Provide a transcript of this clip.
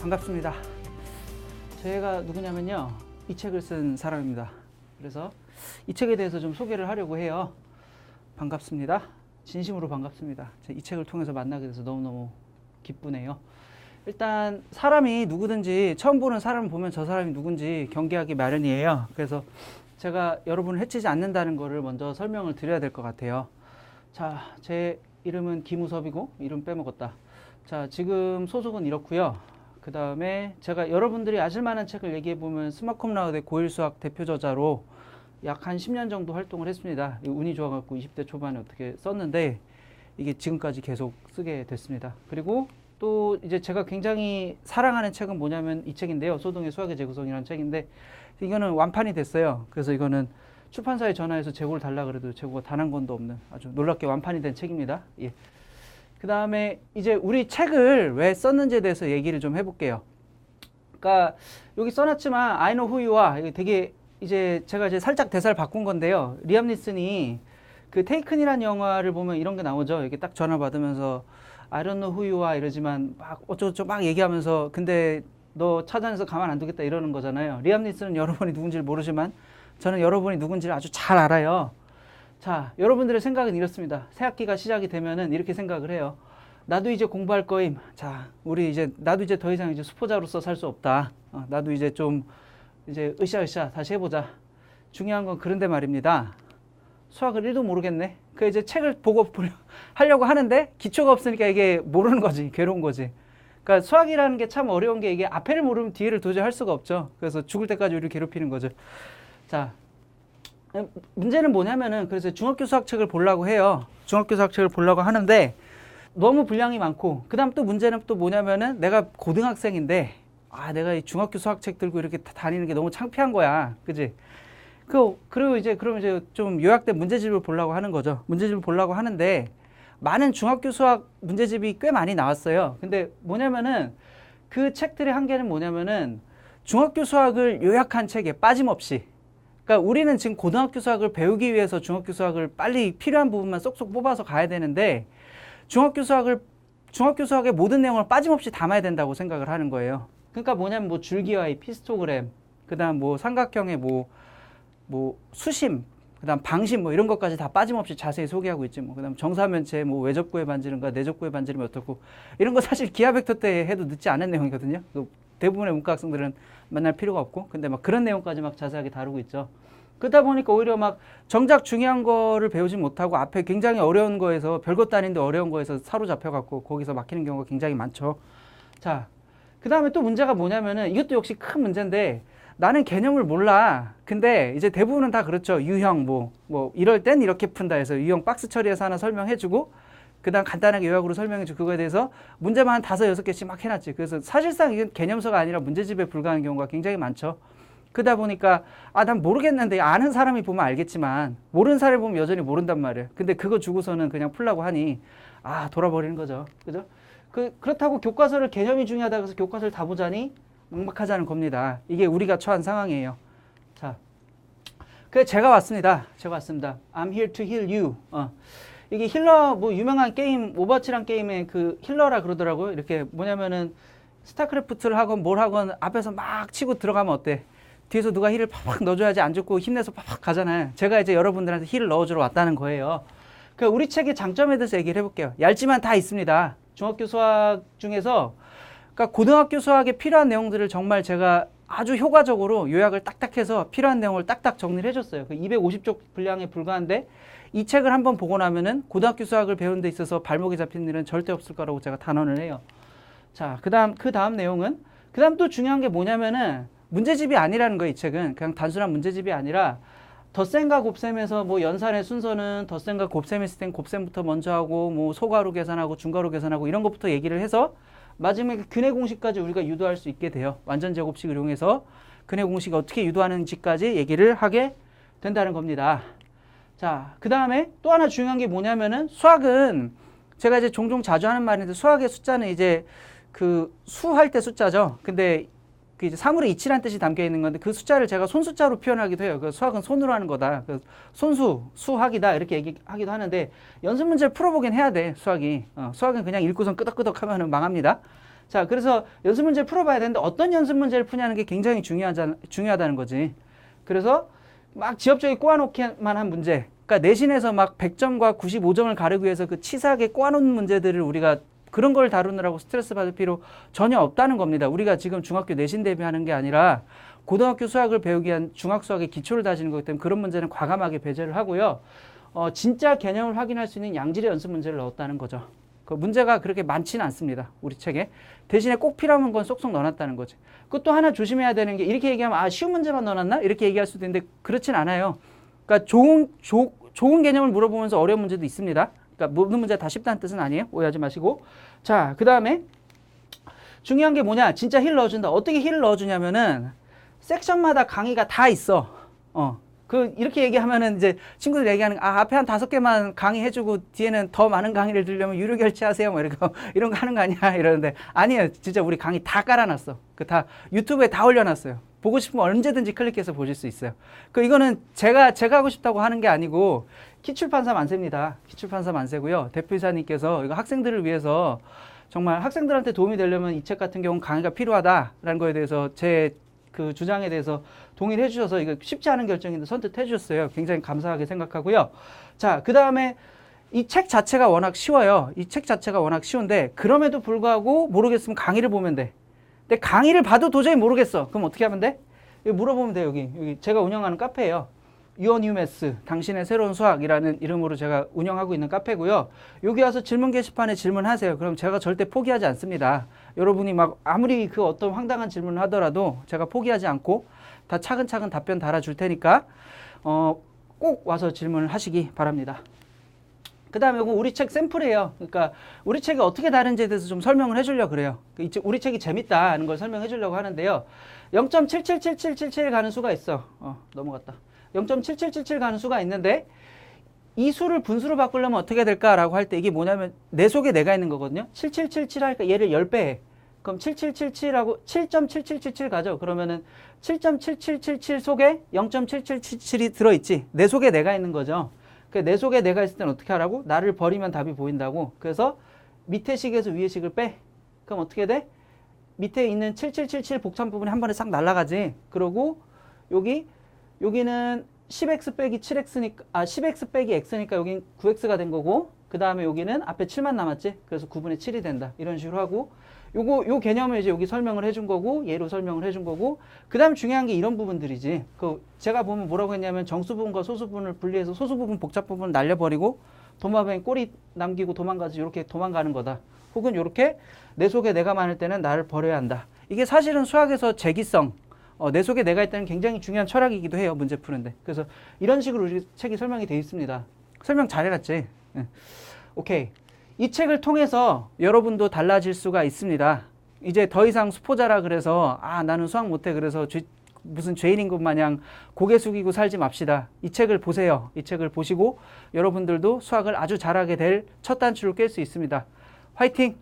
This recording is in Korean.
반갑습니다. 제가 누구냐면요, 이 책을 쓴 사람입니다. 그래서 이 책에 대해서 좀 소개를 하려고 해요. 반갑습니다. 진심으로 반갑습니다. 이 책을 통해서 만나게 돼서 너무너무 기쁘네요. 일단 사람이 누구든지 처음 보는 사람을 보면 저 사람이 누군지 경계하기 마련이에요. 그래서 제가 여러분을 해치지 않는다는 것을 먼저 설명을 드려야 될 것 같아요. 자, 제 이름은 김우섭이고 이름 빼먹었다. 자, 지금 소속은 이렇고요. 그 다음에 제가 여러분들이 아실 만한 책을 얘기해보면 스마컴라우드의 고일수학 대표 저자로 약 한 10년 정도 활동을 했습니다. 운이 좋아갖고 20대 초반에 어떻게 썼는데 이게 지금까지 계속 쓰게 됐습니다. 그리고 또 이제 제가 굉장히 사랑하는 책은 뭐냐면 이 책인데요. 소동의 수학의 재구성이라는 책인데 이거는 완판이 됐어요. 그래서 이거는 출판사에 전화해서 재고를 달라 그래도 재고가 단 한 권도 없는 아주 놀랍게 완판이 된 책입니다. 예. 그 다음에 이제 우리 책을 왜 썼는지에 대해서 얘기를 좀 해볼게요. 그러니까 여기 써놨지만 I know who you are. 이게 되게 이제 제가 이제 살짝 대사를 바꾼 건데요. 리암 니슨이 그 테이큰이라는 영화를 보면 이런 게 나오죠. 이게 딱 전화 받으면서 I don't know who you are 이러지만 막 어쩌고저쩌고 막 얘기하면서 근데 너 찾아내서 가만 안 두겠다 이러는 거잖아요. 리암 니슨은 여러분이 누군지를 모르지만 저는 여러분이 누군지를 아주 잘 알아요. 자, 여러분들의 생각은 이렇습니다. 새 학기가 시작이 되면은 이렇게 생각을 해요. 나도 이제 공부할 거임. 자, 우리 이제 나도 이제 더 이상 이제 수포자로서 살 수 없다. 나도 이제 좀 이제 으쌰으쌰 다시 해보자. 중요한 건 그런데 말입니다. 수학을 1도 모르겠네. 그 이제 책을 보고 하려고 하는데 기초가 없으니까 이게 모르는 거지. 괴로운 거지. 그러니까 수학이라는 게 참 어려운 게 이게 앞에를 모르면 뒤에를 도저히 할 수가 없죠. 그래서 죽을 때까지 우리를 괴롭히는 거죠. 자, 문제는 뭐냐면은 그래서 중학교 수학책을 보려고 해요. 중학교 수학책을 보려고 하는데 너무 분량이 많고 그 다음 또 문제는 또 뭐냐면은 내가 고등학생인데 내가 이 중학교 수학책 들고 이렇게 다니는 게 너무 창피한 거야. 그지? 그리고 이제 그러면 이제 좀 요약된 문제집을 보려고 하는 거죠. 문제집을 보려고 하는데 많은 중학교 수학 문제집이 꽤 많이 나왔어요. 근데 뭐냐면은 그 책들의 한계는 뭐냐면은 중학교 수학을 요약한 책에 빠짐없이 그러니까 우리는 지금 고등학교 수학을 배우기 위해서 중학교 수학을 빨리 필요한 부분만 쏙쏙 뽑아서 가야 되는데 중학교 수학의 모든 내용을 빠짐없이 담아야 된다고 생각을 하는 거예요. 그러니까 뭐냐면 뭐 줄기와의 피스토그램, 그다음 뭐 삼각형의 뭐 수심, 그다음 방심 뭐 이런 것까지 다 빠짐없이 자세히 소개하고 있지 뭐. 그다음 정사면체 뭐 외접구의 반지름과 내접구의 반지름이 어떻고 이런 거 사실 기하 벡터 때 해도 늦지 않은 내용이거든요. 대부분의 문과 학생들은 만날 필요가 없고 근데 막 그런 내용까지 막 자세하게 다루고 있죠. 그러다 보니까 오히려 막 정작 중요한 거를 배우지 못하고 앞에 굉장히 어려운 거에서 별것도 아닌데 어려운 거에서 사로잡혀갖고 거기서 막히는 경우가 굉장히 많죠. 자, 그 다음에 또 문제가 뭐냐면은 이것도 역시 큰 문제인데 나는 개념을 몰라. 근데 이제 대부분은 다 그렇죠. 유형 뭐 이럴 땐 이렇게 푼다 해서 유형 박스 처리해서 하나 설명해주고 그 다음 간단하게 요약으로 설명해주고 그거에 대해서 문제만 한 5, 6개씩 막 해놨지. 그래서 사실상 이건 개념서가 아니라 문제집에 불과한 경우가 굉장히 많죠. 그러다 보니까 난 모르겠는데 아는 사람이 보면 알겠지만 모르는 사람이 보면 여전히 모른단 말이에요. 근데 그거 주고서는 그냥 풀라고 하니 돌아버리는 거죠. 그죠? 그렇다고 교과서를 개념이 중요하다고 해서 교과서를 다 보자니 막막하자는 겁니다. 이게 우리가 처한 상황이에요. 자, 그래서 제가 왔습니다. I'm here to heal you. 이게 힐러 뭐 유명한 게임 오버워치란 게임에 그 힐러라 그러더라고요. 이렇게 뭐냐면은 스타크래프트를 하건 뭘 하건 앞에서 막 치고 들어가면 어때? 뒤에서 누가 힐을 팍팍 넣어줘야지 안 죽고 힘내서 팍팍 가잖아요. 제가 이제 여러분들한테 힐을 넣어주러 왔다는 거예요. 그러니까 우리 책의 장점에 대해서 얘기를 해볼게요. 얇지만 다 있습니다. 중학교 수학 중에서 그러니까 고등학교 수학에 필요한 내용들을 정말 제가 아주 효과적으로 요약을 딱딱 해서 필요한 내용을 딱딱 정리를 해줬어요. 250쪽 분량에 불과한데 이 책을 한번 보고 나면은 고등학교 수학을 배우는 데 있어서 발목이 잡히는 일은 절대 없을 거라고 제가 단언을 해요. 자, 그 다음 내용은 그 다음 또 중요한 게 뭐냐면은 문제집이 아니라는 거예요. 이 책은 그냥 단순한 문제집이 아니라 덧셈과 곱셈에서 뭐 연산의 순서는 덧셈과 곱셈 있을 땐 곱셈부터 먼저 하고 뭐 소가로 계산하고 중가로 계산하고 이런 것부터 얘기를 해서 마지막에 근해 공식까지 우리가 유도할 수 있게 돼요. 완전 제곱식을 이용해서 근해 공식이 어떻게 유도하는지까지 얘기를 하게 된다는 겁니다. 자, 그 다음에 또 하나 중요한 게 뭐냐면은 수학은 제가 이제 종종 자주 하는 말인데 수학의 숫자는 이제 그 수할 때 숫자죠. 근데 그 이제 사물의 이치란 뜻이 담겨 있는 건데 그 숫자를 제가 손숫자로 표현하기도 해요. 그 수학은 손으로 하는 거다. 그 손수, 수학이다 이렇게 얘기하기도 하는데 연습 문제를 풀어보긴 해야 돼. 수학이. 수학은 그냥 읽고선 끄덕끄덕 하면은 망합니다. 자, 그래서 연습 문제를 풀어봐야 되는데 어떤 연습 문제를 푸냐는 게 굉장히 중요하다는 거지. 그래서 막 지엽적이 꼬아놓기만 한 문제, 그러니까 내신에서 막 100점과 95점을 가르기 위해서 그 치사하게 꼬아놓은 문제들을 우리가 그런 걸 다루느라고 스트레스 받을 필요 전혀 없다는 겁니다. 우리가 지금 중학교 내신 대비하는 게 아니라 고등학교 수학을 배우기 위한 중학 수학의 기초를 다지는 거기 때문에 그런 문제는 과감하게 배제를 하고요. 진짜 개념을 확인할 수 있는 양질의 연습 문제를 넣었다는 거죠. 그 문제가 그렇게 많지는 않습니다. 우리 책에. 대신에 꼭 필요한 건 쏙쏙 넣어놨다는 거지. 그것도 하나 조심해야 되는 게 이렇게 얘기하면 아 쉬운 문제만 넣어놨나? 이렇게 얘기할 수도 있는데 그렇진 않아요. 그러니까 좋은 개념을 물어보면서 어려운 문제도 있습니다. 그러니까 모든 문제가 다 쉽다는 뜻은 아니에요. 오해하지 마시고. 자, 그 다음에 중요한 게 뭐냐? 진짜 힐 넣어준다. 어떻게 힐을 넣어주냐면은 섹션마다 강의가 다 있어. 이렇게 얘기하면은 이제 친구들 얘기하는, 앞에 한 5개만 강의해주고 뒤에는 더 많은 강의를 들으려면 유료 결제하세요. 뭐 이런 거 하는 거 아니야? 이러는데, 아니에요. 진짜 우리 강의 다 깔아놨어. 다 유튜브에 다 올려놨어요. 보고 싶으면 언제든지 클릭해서 보실 수 있어요. 이거는 제가 하고 싶다고 하는 게 아니고, 키출판사 만세입니다. 키출판사 만세고요. 대표이사님께서 이거 학생들을 위해서 정말 학생들한테 도움이 되려면 이 책 같은 경우는 강의가 필요하다라는 거에 대해서 제 그 주장에 대해서 동의를 해주셔서 이거 쉽지 않은 결정인데 선뜻해 주셨어요. 굉장히 감사하게 생각하고요. 자, 그 다음에 이 책 자체가 워낙 쉬워요. 이 책 자체가 워낙 쉬운데 그럼에도 불구하고 모르겠으면 강의를 보면 돼. 근데 강의를 봐도 도저히 모르겠어. 그럼 어떻게 하면 돼? 여기 물어보면 돼. 여기 제가 운영하는 카페예요. Your New Math, 당신의 새로운 수학이라는 이름으로 제가 운영하고 있는 카페고요. 여기 와서 질문 게시판에 질문하세요. 그럼 제가 절대 포기하지 않습니다. 여러분이 막 아무리 그 어떤 황당한 질문을 하더라도 제가 포기하지 않고 다 차근차근 답변 달아줄 테니까 꼭 와서 질문을 하시기 바랍니다. 그 다음에 이거 우리 책 샘플이에요. 그러니까 우리 책이 어떻게 다른지에 대해서 좀 설명을 해주려고 그래요. 우리 책이 재밌다는 걸 설명해 주려고 하는데요. 0.777777 가는 수가 있어. 넘어갔다. 0.7777 가는 수가 있는데 이 수를 분수로 바꾸려면 어떻게 될까라고 할 때 이게 뭐냐면 내 속에 내가 있는 거거든요. 7777 하니까 얘를 10배 해. 그럼 7777하고 7.7777 가죠. 그러면은 7.7777 속에 0.7777이 들어있지. 내 속에 내가 있는 거죠. 내 속에 내가 있을 때는 어떻게 하라고? 나를 버리면 답이 보인다고. 그래서 밑에 식에서 위에 식을 빼. 그럼 어떻게 돼? 밑에 있는 7777 복잡 부분이 한 번에 싹 날아가지. 그러고 여기는 10x 빼기 7x니까 10x 빼기 x니까 여긴 9x가 된 거고 그 다음에 여기는 앞에 7만 남았지. 그래서 9분의 7이 된다. 이런 식으로 하고 요 개념을 이제 여기 설명을 해준 거고 얘로 설명을 해준 거고 그 다음 중요한 게 이런 부분들이지. 제가 보면 뭐라고 했냐면 정수 부분과 소수 부분을 분리해서 소수 부분 복잡 부분을 날려버리고 도마뱀 꼬리 남기고 도망가지 이렇게 도망가는 거다. 혹은 이렇게 내 속에 내가 많을 때는 나를 버려야 한다. 이게 사실은 수학에서 재기성 내 속에 내가 있다는 굉장히 중요한 철학이기도 해요. 문제 푸는데. 그래서 이런 식으로 우리 책이 설명이 되어 있습니다. 설명 잘 해놨지? 네. 오케이. 이 책을 통해서 여러분도 달라질 수가 있습니다. 이제 더 이상 수포자라 그래서 나는 수학 못해 그래서 무슨 죄인인 것 마냥 고개 숙이고 살지 맙시다. 이 책을 보세요. 이 책을 보시고 여러분들도 수학을 아주 잘하게 될 첫 단추를 깰 수 있습니다. 화이팅!